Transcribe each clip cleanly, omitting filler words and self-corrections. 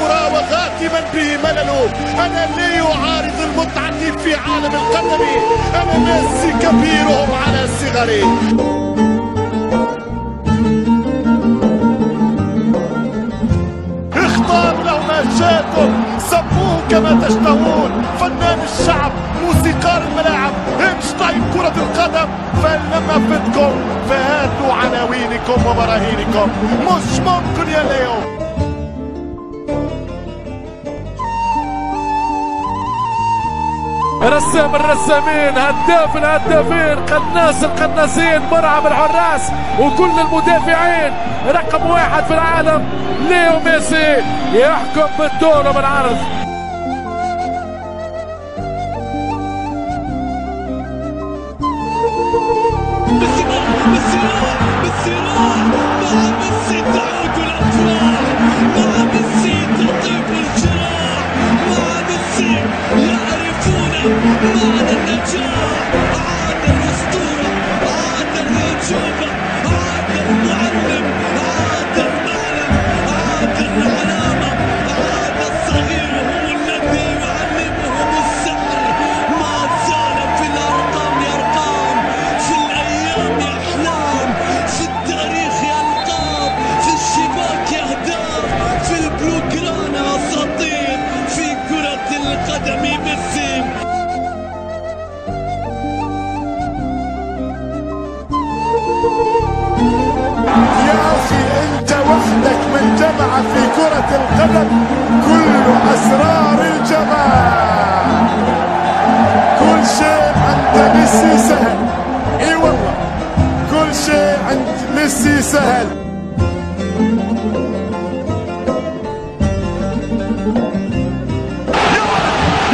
المراوغات من به ملل. أنا لا يعارض المتعة في عالم القدم. أنا ميسي كبيرهم على صغره. اختار له ما شاءتم، سموه كما تشتهون. فنان الشعب، موسيقار الملاعب، اينشتاين كرة القدم. فإن لم أفدكم فهاتوا عناوينكم وبراهينكم. مش ممكن يا ليو. رسام الرسامين، هداف الهدافين، قناص القناصين، مرعب الحراس وكل المدافعين. رقم 1 في العالم ليو ميسي يحكم بالطول وبالعرض. بالصراع مع ميسي تعود الأفراح، مع ميسي تطيب الجراح، مع ميسي يعرفون معنى النجاح. عاد الأسطورة، عاد الأعجوبة، عاد المعلم، عاد المعلم، عاد العلامة، عاد الصغير هو الذي يعلمهم السحر. ما زال في الأرقام أرقام، في الأيام أحلام، في التاريخ ألقاب، في الشباك أهداف، في البلوغرانا أساطير، في كرة القدم ميسي. يا أخي أنت وحدك من جمع في كرة القدم كل أسرار الجمال. كل شيء عند ميسي سهل. اي والله كل شيء عند ميسي سهل.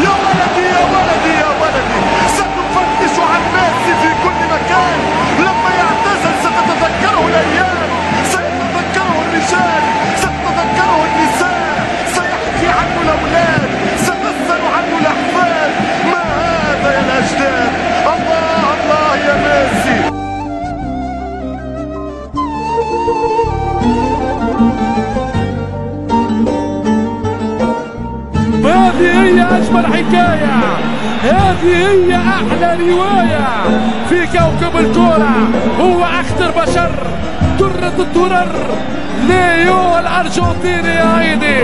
يا ولدي يا ولدي يا ولدي، ستفتش عن ميسي في كل مكان. لما يعتزل ستتذكره الأيام، سيتذكره الرجال، ستتذكره النساء، سيحكي عنه الأولاد، ستسأل عنه الأحفاد. ما هذا يا الأجداد؟ الله الله يا ميسي. هذه هي أجمل حكاية، هذه هي أحلى رواية في كوكب الكرة. هو أخطر بشر، درة الدرر، ليو الأرجنتيني يا عيني.